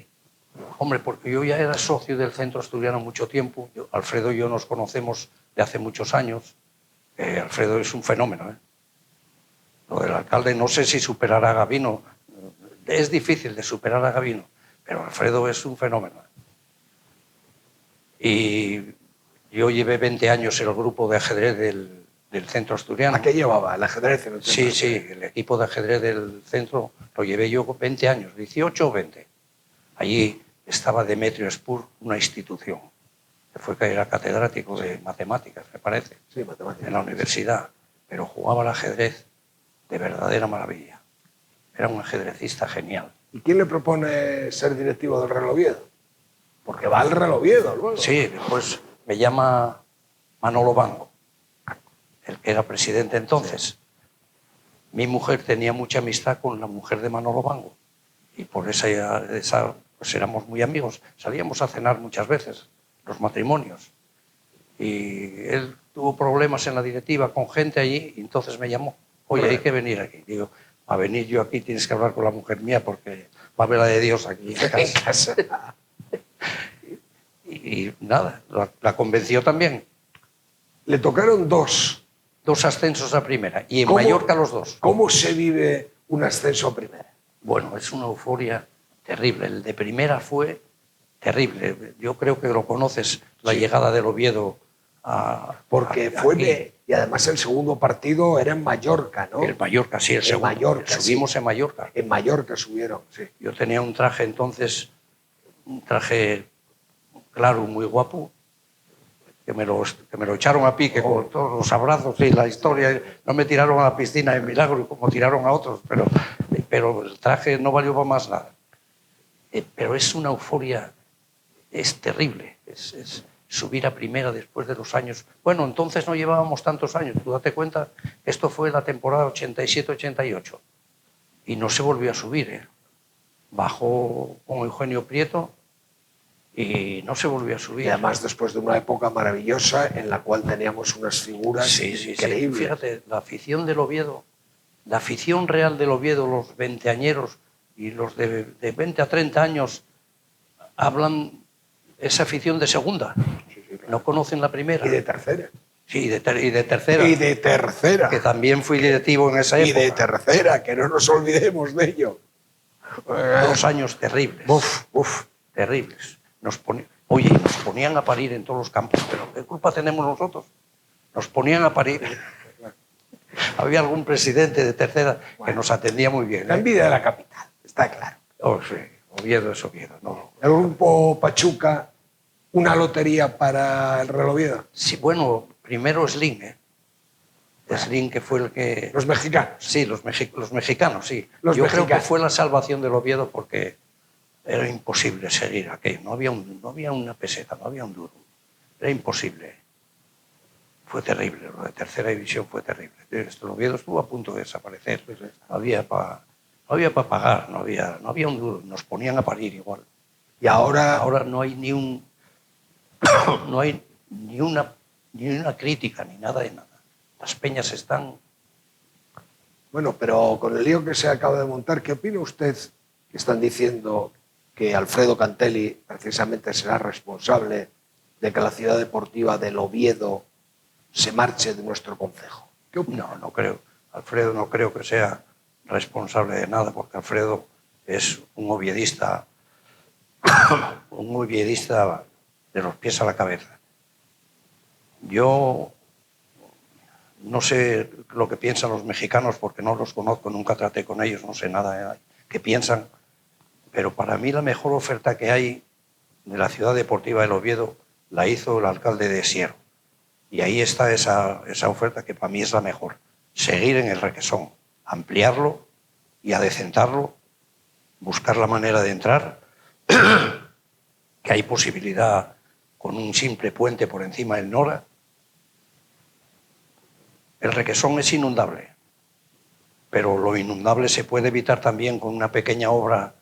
S2: Hombre, porque yo ya era socio del Centro Asturiano mucho tiempo. Alfredo y yo nos conocemos de hace muchos años. Alfredo es un fenómeno, ¿eh? Lo del alcalde, no sé si superará a Gabino. Es difícil de superar a Gabino, pero Alfredo es un fenómeno. Y yo llevé 20 años en el grupo de ajedrez del Centro Asturiano.
S1: ¿A qué llevaba? ¿El ajedrez en el centro?
S2: Sí, el equipo de ajedrez del centro lo llevé yo 20 años, 18 o 20. Allí estaba Demetrio Spur, una institución, que era catedrático de matemáticas, me parece,
S1: sí, matemáticas,
S2: en la universidad, pero jugaba al ajedrez de verdadera maravilla. Era un ajedrecista genial.
S1: ¿Y quién le propone ser directivo del Real Oviedo? Porque va al Real Oviedo luego.
S2: Sí, después me llama Manolo Bango, el que era presidente entonces. Mi mujer tenía mucha amistad con la mujer de Manolo Bango y por esa pues éramos muy amigos. Salíamos a cenar muchas veces, los matrimonios. Y él tuvo problemas en la directiva con gente allí y entonces me llamó. Oye, hay que venir aquí. Digo, a venir yo aquí tienes que hablar con la mujer mía porque va a haber la de Dios aquí en casa. Y nada, la convenció también.
S1: Le tocaron dos
S2: ascensos a primera y en Mallorca los dos.
S1: ¿Cómo se vive un ascenso a primera?
S2: Bueno, es una euforia terrible. El de primera fue terrible. Yo creo que lo conoces, la llegada del Oviedo
S1: porque fue y además el segundo partido era en Mallorca, ¿no?
S2: El Mallorca, sí, el segundo.
S1: Mallorca,
S2: subimos en Mallorca.
S1: En Mallorca subieron, sí.
S2: Yo tenía un traje entonces, un traje claro, muy guapo, que me lo echaron a pique con todos los abrazos y la historia. No me tiraron a la piscina de milagro como tiraron a otros, pero el traje no valió para más nada. Pero es una euforia, es terrible, es subir a primera después de los años. Bueno, entonces no llevábamos tantos años, tú date cuenta, esto fue la temporada 87-88 y no se volvió a subir, ¿eh? Bajó con Eugenio Prieto y no se volvió a subir.
S1: Y además después de una época maravillosa en la cual teníamos unas figuras increíbles.
S2: Sí. Fíjate, la afición del Oviedo, la afición real del Oviedo, los veinteañeros y los de 20 a 30 años hablan esa afición de segunda.
S1: Sí, claro.
S2: No conocen la primera.
S1: Y de tercera.
S2: Sí, y de tercera.
S1: Y de tercera.
S2: Que también fui directivo en esa época.
S1: Y de tercera, que no nos olvidemos de ello.
S2: 2 años terribles. Terribles. Nos ponían a parir en todos los campos, pero ¿qué culpa tenemos nosotros? Nos ponían a parir. Había algún presidente de tercera que nos atendía muy bien.
S1: La envidia de la capital, está claro.
S2: Oh, sí, Oviedo es Oviedo. No.
S1: El grupo Pachuca, una lotería para el Real Oviedo.
S2: Sí, bueno, primero Slim, ¿eh? Slim, que fue el que...
S1: Los mexicanos.
S2: Sí, los mexicanos, sí. Yo creo que fue la salvación del Oviedo porque era imposible seguir aquello. No había una peseta, no había un duro. Era imposible. Fue terrible, lo de tercera división fue terrible. El Oviedo estuvo a punto de desaparecer. No había para pagar, no había un duro. Nos ponían a parir igual.
S1: Y ahora
S2: no hay no hay ni una crítica, ni nada de nada. Las peñas están...
S1: Bueno, pero con el lío que se acaba de montar, ¿qué opina usted? Que están diciendo que Alfredo Cantelli precisamente será responsable de que la ciudad deportiva del Oviedo se marche de nuestro concejo. ¿Qué opina?
S2: No creo. Alfredo no creo que sea responsable de nada, porque Alfredo es un oviedista de los pies a la cabeza. Yo no sé lo que piensan los mexicanos porque no los conozco, nunca traté con ellos, no sé nada qué piensan, pero para mí la mejor oferta que hay de la ciudad deportiva del Oviedo la hizo el alcalde de Siero. Y ahí está esa oferta que para mí es la mejor. Seguir en el Requesón, ampliarlo y adecentarlo, buscar la manera de entrar, que hay posibilidad con un simple puente por encima del Nora. El Requesón es inundable, pero lo inundable se puede evitar también con una pequeña obra,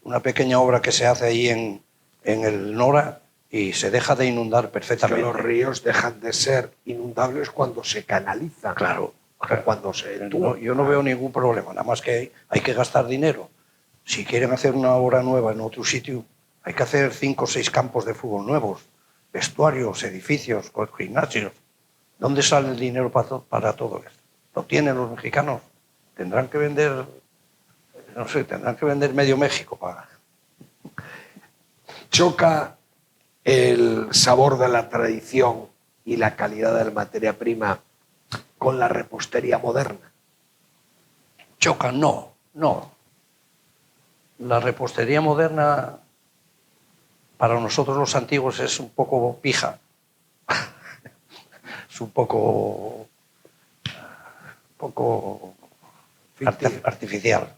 S1: una pequeña obra
S2: que se hace ahí en el Nora, y se deja de inundar
S1: Es que
S2: perfectamente.
S1: los ríos dejan de ser inundables cuando se canalizan.
S2: Claro.
S1: O cuando se entúan.
S2: Yo no veo ningún problema, nada más que hay que gastar dinero. Si quieren hacer una obra nueva en otro sitio, hay que hacer 5 o 6 campos de fútbol nuevos, vestuarios, edificios, gimnasios. ¿Dónde sale el dinero para todo esto? ¿Lo tienen los mexicanos? Tendrán que vender, no sé, tendrán que vender medio México para...
S1: Choca el sabor de la tradición y la calidad de la materia prima con la repostería moderna.
S2: Chocan, no. La repostería moderna para nosotros los antiguos es un poco pija. Es un poco artificial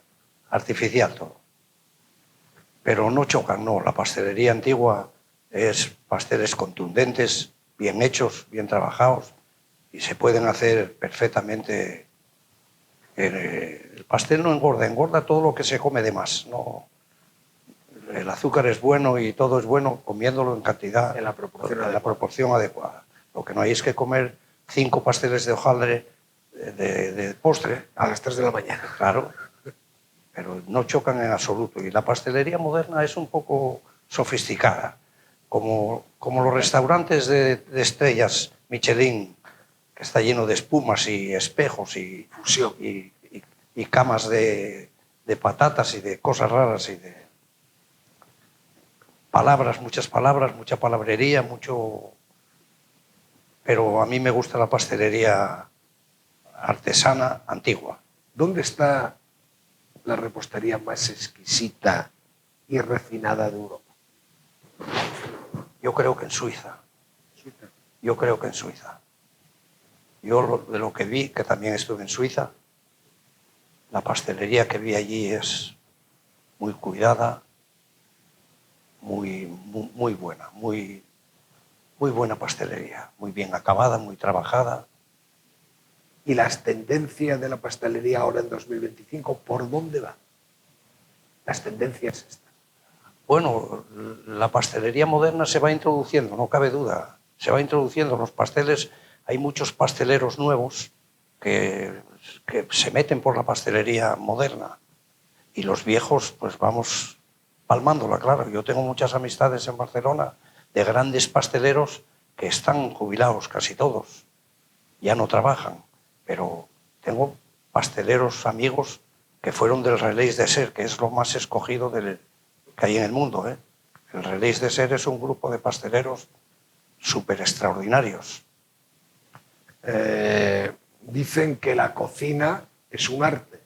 S2: todo. Pero no chocan, no. La pastelería antigua es pasteles contundentes, bien hechos, bien trabajados, y se pueden hacer perfectamente. El pastel no engorda, engorda todo lo que se come de más. No, el azúcar es bueno y todo es bueno comiéndolo en cantidad,
S1: En la
S2: proporción adecuada. Lo que no hay es que comer 5 pasteles de hojaldre de postre
S1: A las 3 de la mañana.
S2: Claro, pero no chocan en absoluto. Y la pastelería moderna es un poco sofisticada, como los restaurantes de estrellas Michelin, que está lleno de espumas y espejos y
S1: Fusión.
S2: y camas de patatas y de cosas raras y de mucha palabrería, mucho... Pero a mí me gusta la pastelería artesana antigua.
S1: ¿Dónde está la repostería más exquisita y refinada de Europa?
S2: Yo creo que en Suiza. Yo de lo que vi, que también estuve en Suiza, la pastelería que vi allí es muy cuidada, muy buena, muy buena pastelería, muy bien acabada, muy trabajada.
S1: ¿Y las tendencias de la pastelería ahora en 2025, por dónde van? Las tendencias estas.
S2: Bueno, la pastelería moderna se va introduciendo, no cabe duda. Se va introduciendo los pasteles. Hay muchos pasteleros nuevos que se meten por la pastelería moderna. Y los viejos, pues vamos palmándola, claro. Yo tengo muchas amistades en Barcelona de grandes pasteleros que están jubilados, casi todos. Ya no trabajan. Pero tengo pasteleros amigos que fueron del Relais de Ser, que es lo más escogido que hay en el mundo. El Relais de Ser es un grupo de pasteleros súper extraordinarios.
S1: Dicen que la cocina es un arte.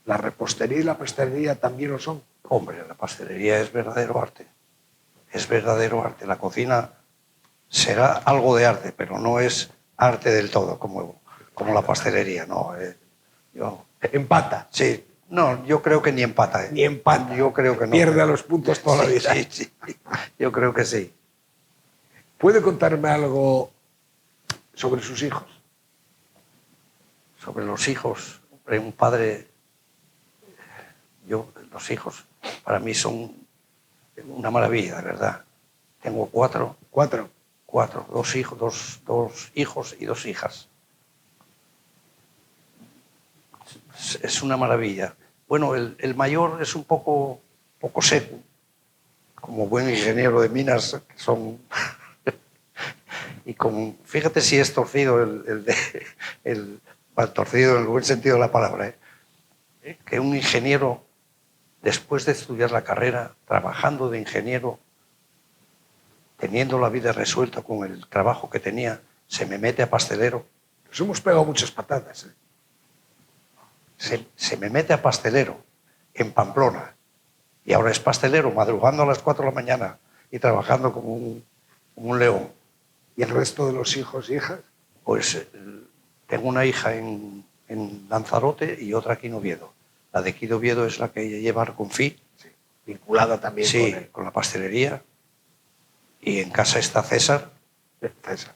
S1: La repostería y la pastelería también lo son.
S2: Hombre, la pastelería es verdadero arte. Es verdadero arte. La cocina será algo de arte, pero no es arte del todo, como la pastelería. No,
S1: Empata.
S2: Sí. No, yo creo que ni empata.
S1: Ni empata.
S2: Yo creo que no.
S1: Pierde a los puntos toda la vida.
S2: Sí. Yo creo que sí.
S1: ¿Puede contarme algo sobre sus hijos?
S2: Sobre los hijos. Un padre... Los hijos para mí son una maravilla, de verdad. Tengo 4.
S1: 4.
S2: 2 hijos, dos hijos y 2 hijas. Es una maravilla. Bueno, el mayor es un poco seco, como buen ingeniero de minas que son. Y fíjate si es torcido torcido en el buen sentido de la palabra, que un ingeniero, después de estudiar la carrera, trabajando de ingeniero, teniendo la vida resuelta con el trabajo que tenía, se me mete a pastelero.
S1: Nos hemos pegado muchas patadas.
S2: Se me mete a pastelero en Pamplona y ahora es pastelero madrugando a las 4 de la mañana y trabajando como un león.
S1: ¿Y el resto de los hijos e hijas?
S2: Pues tengo una hija en Lanzarote y otra aquí en Oviedo. La de aquí de Oviedo es la que lleva Reconfí.
S1: Sí. Vinculada también
S2: con la pastelería. Y en casa está César,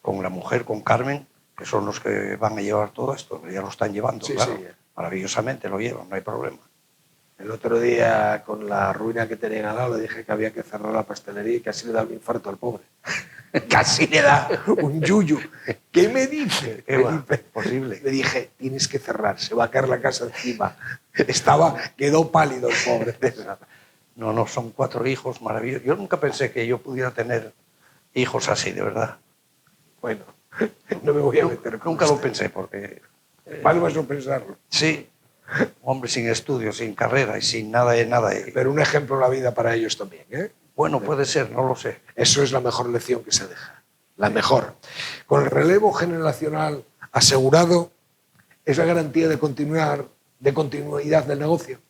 S2: con la mujer, con Carmen, que son los que van a llevar todo esto. Ya lo están llevando,
S1: sí,
S2: claro.
S1: Sí.
S2: Maravillosamente lo llevan, no hay problema.
S1: El otro día, con la ruina que tenían al lado, le dije que había que cerrar la pastelería y casi le da un infarto al pobre. Casi le da un yuyu. ¿Qué me dice?
S2: Posible.
S1: Le dije, tienes que cerrar, se va a caer la casa encima. Quedó pálido el pobre César.
S2: No, son 4 hijos maravillosos. Yo nunca pensé que yo pudiera tener hijos así, de verdad.
S1: Bueno, no me voy a meter con
S2: Nunca
S1: usted.
S2: lo pensé, porque...
S1: Malo es no pensarlo.
S2: Sí, hombre sin estudios, sin carrera y sin nada de nada.
S1: Pero un ejemplo en la vida para ellos también, ¿eh?
S2: Bueno, puede ser, no lo sé.
S1: Eso es la mejor lección que se deja. La mejor. Con el relevo generacional asegurado, ¿es la garantía de continuidad del negocio?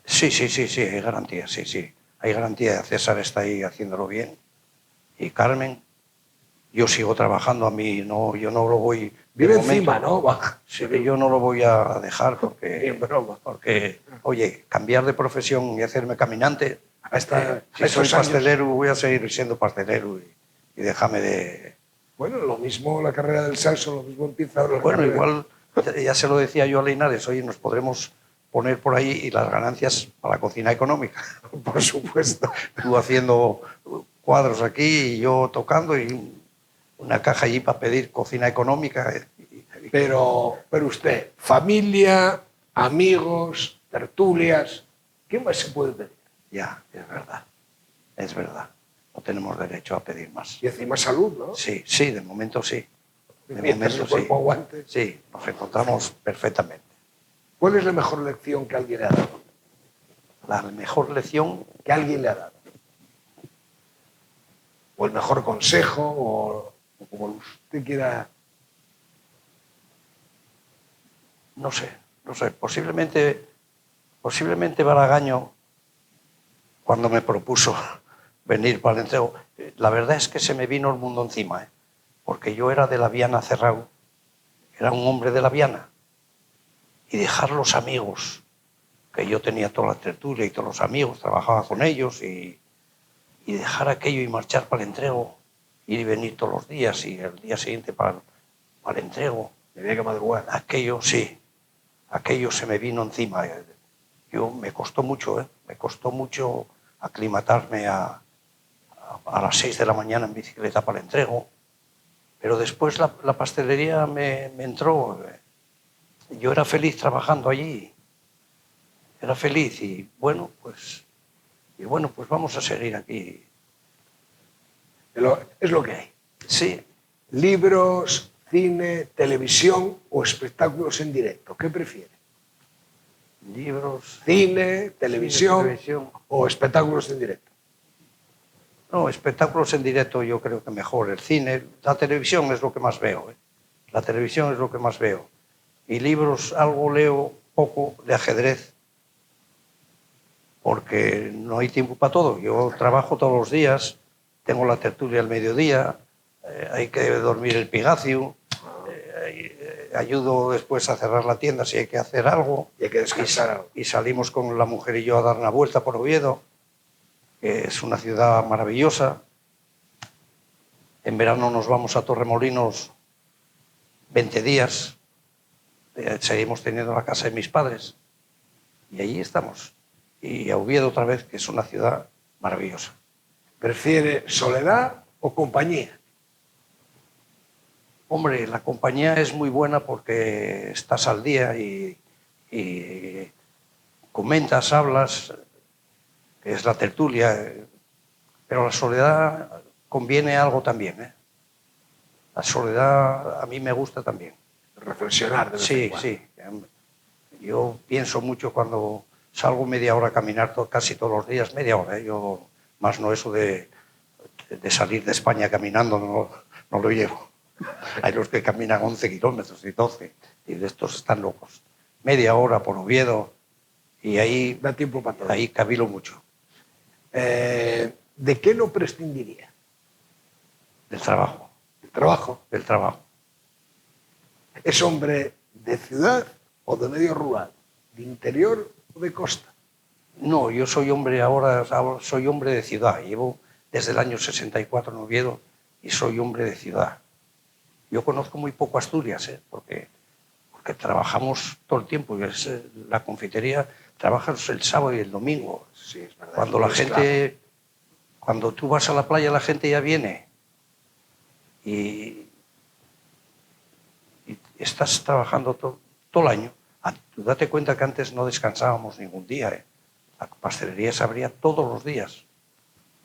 S2: Sí, hay garantía, sí. Hay garantía. César está ahí haciéndolo bien. Y Carmen, yo sigo trabajando. A mí no, yo no lo voy...
S1: Vive encima, ¿no?
S2: Sí, yo no lo voy a dejar porque...
S1: En broma.
S2: Porque, oye, cambiar de profesión y hacerme caminante... si soy
S1: estos
S2: pastelero,
S1: años.
S2: voy a seguir siendo pastelero y déjame de...
S1: Bueno, lo mismo la carrera del salso, lo mismo empieza ahora la
S2: Bueno,
S1: carrera.
S2: igual, ya se lo decía yo a Linares, oye, nos podremos poner por ahí y las ganancias para la cocina económica.
S1: Por supuesto.
S2: Tú haciendo cuadros aquí y yo tocando y una caja allí para pedir cocina económica.
S1: Pero usted, familia, amigos, tertulias, ¿qué más se puede pedir?
S2: Ya, es verdad. No tenemos derecho a pedir más.
S1: Y encima salud, ¿no?
S2: Sí, de momento sí.
S1: Mientras el cuerpo aguante.
S2: Sí, nos encontramos perfectamente.
S1: ¿Cuál es la mejor lección que alguien le ha dado?
S2: La mejor lección
S1: Que alguien le ha dado. O el mejor consejo, o como usted quiera.
S2: No sé. Posiblemente Baragaño, cuando me propuso venir para el entrego, la verdad es que se me vino el mundo encima, ¿eh? Porque yo era de la Viana cerrado, era un hombre de la Viana, y dejar los amigos, que yo tenía toda la tertulia y todos los amigos, trabajaba con ellos, y dejar aquello y marchar para el entrego, ir y venir todos los días, y el día siguiente para el entrego.
S1: Tenía que madrugar.
S2: Aquello se me vino encima. Me costó mucho aclimatarme a las 6 de la mañana en bicicleta para el entrego. Pero después la pastelería me entró. Yo era feliz trabajando allí. Era feliz y bueno, pues vamos a seguir aquí.
S1: Es lo que hay.
S2: Sí.
S1: Libros, cine, televisión o espectáculos en directo. ¿Qué prefiere?
S2: Libros,
S1: cine, televisión o espectáculos en directo.
S2: No, espectáculos en directo yo creo que mejor. El cine, la televisión es lo que más veo. La televisión es lo que más veo. Y libros, algo leo, poco de ajedrez, porque no hay tiempo para todo. Yo trabajo todos los días, tengo la tertulia al mediodía, hay que dormir el pigacio, ayudo después a cerrar la tienda si hay que hacer algo.
S1: Y hay que descansar.
S2: Y salimos con la mujer y yo a dar una vuelta por Oviedo, que es una ciudad maravillosa. En verano nos vamos a Torremolinos 20 días, seguimos teniendo la casa de mis padres y allí estamos. Y a Oviedo otra vez, que es una ciudad maravillosa.
S1: ¿Prefiere soledad o compañía?
S2: Hombre, la compañía es muy buena porque estás al día y comentas, hablas, que es la tertulia, pero la soledad conviene algo también, ¿eh? La soledad a mí me gusta también.
S1: Reflexionar. De vez en cuando.
S2: Sí. Yo pienso mucho cuando salgo media hora a caminar casi todos los días, media hora, ¿eh? Yo más no eso de salir de España caminando, no lo llevo. Hay los que caminan 11 kilómetros y 12, y de estos están locos. Media hora por Oviedo, y ahí
S1: da tiempo para todo.
S2: Ahí cavilo mucho.
S1: ¿De qué no prescindiría?
S2: Del trabajo.
S1: ¿Del trabajo?
S2: Del trabajo.
S1: ¿Es hombre de ciudad o de medio rural? ¿De interior o de costa?
S2: No, yo soy hombre ahora soy hombre de ciudad. Llevo desde el año 64 en Oviedo y soy hombre de ciudad. Yo conozco muy poco Asturias, porque trabajamos todo el tiempo. La confitería trabajas el sábado y el domingo.
S1: Sí, es verdad.
S2: Cuando la gente, cuando tú vas a la playa, la gente ya viene y estás trabajando todo el año. Tú date cuenta que antes no descansábamos ningún día, ¿eh? La pastelería se abría todos los días.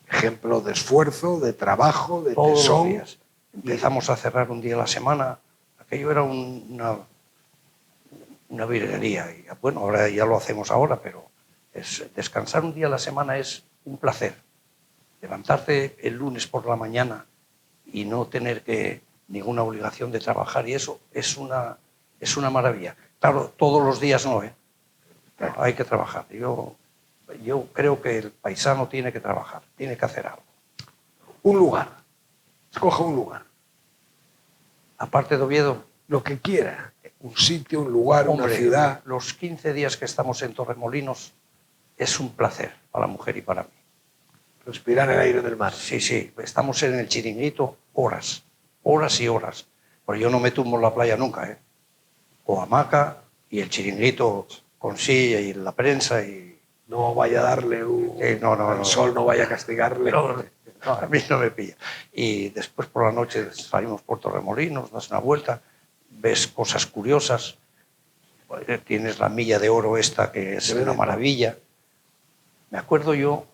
S1: Ejemplo de esfuerzo, de trabajo, de
S2: Todos
S1: tesón.
S2: los días. Empezamos a cerrar un día a la semana. Aquello era una virguería. Y, bueno, ahora ya lo hacemos ahora, pero descansar un día a la semana es un placer. Levantarte el lunes por la mañana y no tener ninguna obligación de trabajar, y eso es una maravilla. Claro, todos los días no, ¿eh? Claro, hay que trabajar. Yo creo que el paisano tiene que trabajar, tiene que hacer algo.
S1: Un lugar. Escoja un lugar.
S2: Aparte de Oviedo.
S1: Lo que quiera. Un sitio, un lugar,
S2: Hombre,
S1: una ciudad.
S2: Los 15 días que estamos en Torremolinos es un placer para la mujer y para mí.
S1: Respirar el aire del mar.
S2: Sí, sí. Estamos en el chiringuito horas y horas. Pues yo no me tumbo en la playa nunca, ¿eh? O hamaca y el chiringuito con silla y la prensa y...
S1: No vaya a darle el sol, no vaya a castigarle.
S2: No, a mí no me pilla. Y después por la noche salimos por Torremolinos, das una vuelta, ves cosas curiosas. Tienes la milla de oro esta, que es una maravilla. Me acuerdo yo,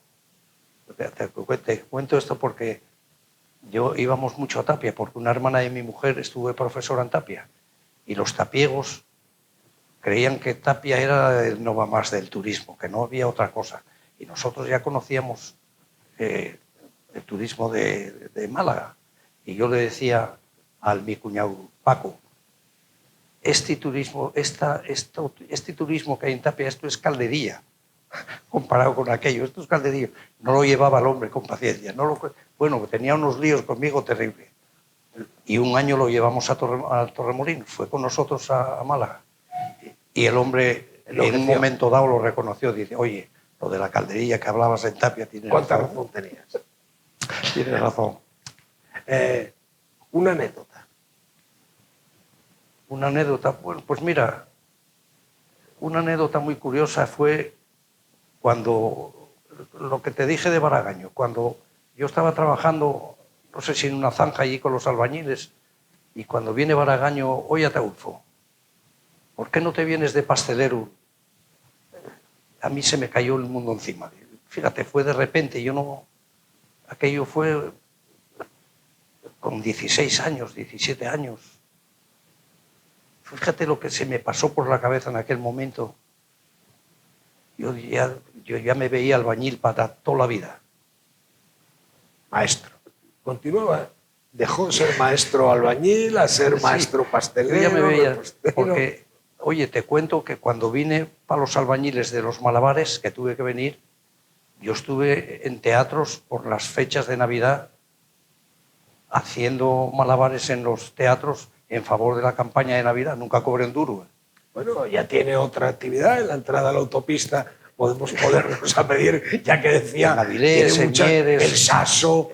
S2: te cuento esto porque yo íbamos mucho a Tapia, porque una hermana de mi mujer estuve profesora en Tapia. Y los tapiegos creían que Tapia era el no va más del turismo, que no había otra cosa. Y nosotros ya conocíamos el turismo de Málaga. Y yo le decía al mi cuñado Paco, este turismo que hay en Tapia, esto es caldería, comparado con aquello, esto es caldería. No lo llevaba el hombre con paciencia. Bueno, tenía unos líos conmigo terribles. Y un año lo llevamos a Torremolinos, fue con nosotros a Málaga. Y el hombre en un momento dado lo reconoció, dice, oye, lo de la calderilla que hablabas en Tapia tienes razón.
S1: ¿Cuánta razón tenías?
S2: Tienes razón.
S1: Una anécdota.
S2: Una anécdota, bueno, pues mira, una anécdota muy curiosa fue cuando, lo que te dije de Baragaño, cuando yo estaba trabajando, no sé si en una zanja allí con los albañiles, y cuando viene Baragaño, oye Ataulfo, ¿por qué no te vienes de pastelero? A mí se me cayó el mundo encima. Fíjate, fue de repente, aquello fue con 16 años, 17 años. Fíjate lo que se me pasó por la cabeza en aquel momento. Yo ya me veía albañil para toda la vida.
S1: Maestro. Continuaba. Dejó de ser maestro albañil a ser maestro pastelero.
S2: Yo ya me veía, porque, oye, te cuento que cuando vine para los albañiles de los malabares, que tuve que venir, yo estuve en teatros por las fechas de Navidad, haciendo malabares en los teatros en favor de la campaña de Navidad. Nunca cobré un duro.
S1: Bueno, ya tiene otra actividad. En la entrada a la autopista podemos podernos a pedir, ya que decía,
S2: Avilés,
S1: el Saso,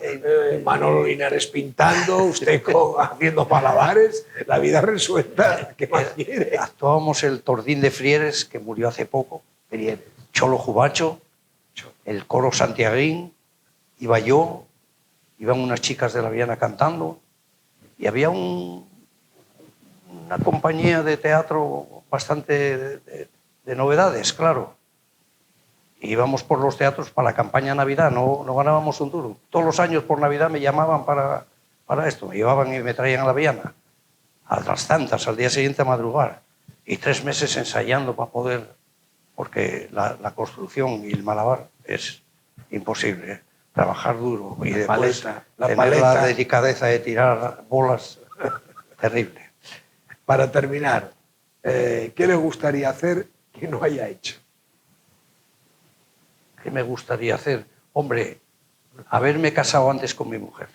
S1: Manolo Linares pintando, usted haciendo malabares, la vida resuelta. ¿Qué más quiere?
S2: Actuábamos el Tordín de Frieres, que murió hace poco, Cholo Jubacho, el coro santiaguín, iba yo, iban unas chicas de la Viana cantando, y había una compañía de teatro bastante de novedades, claro. Íbamos por los teatros para la campaña de Navidad, no ganábamos un duro. Todos los años por Navidad me llamaban para esto, me llevaban y me traían a la Viana, a las tantas, al día siguiente a madrugar, y 3 meses ensayando para poder, porque la construcción y el malabar es imposible, ¿eh? Trabajar duro y después tener la delicadeza de tirar bolas, terrible.
S1: Para terminar, ¿qué le gustaría hacer que no haya hecho?
S2: ¿Qué me gustaría hacer? Hombre, haberme casado antes con mi mujer.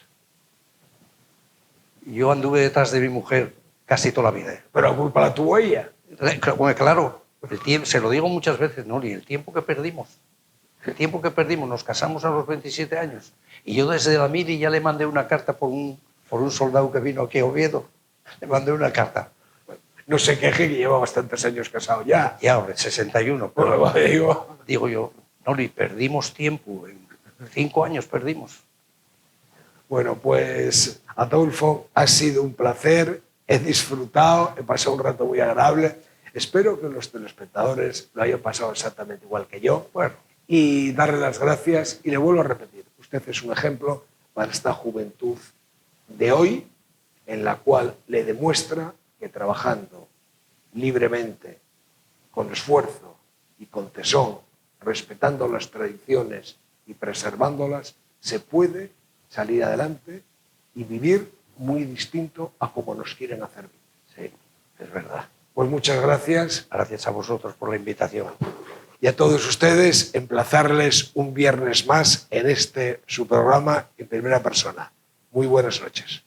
S2: Yo anduve detrás de mi mujer casi toda la vida.
S1: Pero la culpa la tuvo ella.
S2: Claro, se lo digo muchas veces, ¿no? Y el tiempo que perdimos. Nos casamos a los 27 años. Y yo desde la mili ya le mandé una carta por un soldado que vino aquí a Oviedo. Le mandé una carta.
S1: No se queje, que lleva bastantes años casado ya.
S2: Ya, hombre, 61,
S1: Pero
S2: pero
S1: digo,
S2: digo yo, no, ni perdimos tiempo, en 5 años perdimos.
S1: bueno, pues Adolfo, ha sido un placer, he disfrutado, he pasado un rato muy agradable. Espero que los telespectadores lo hayan pasado exactamente igual que yo.
S2: Bueno,
S1: Y darle las gracias, y le vuelvo a repetir, usted es un ejemplo para esta juventud de hoy, en la cual le demuestra que trabajando libremente, con esfuerzo y con tesón, respetando las tradiciones y preservándolas, se puede salir adelante y vivir muy distinto a como nos quieren hacer vivir.
S2: sí, es verdad.
S1: Pues muchas gracias.
S2: Gracias a vosotros por la invitación.
S1: Y a todos ustedes, emplazarles un viernes más en este su programa en primera persona. Muy buenas noches.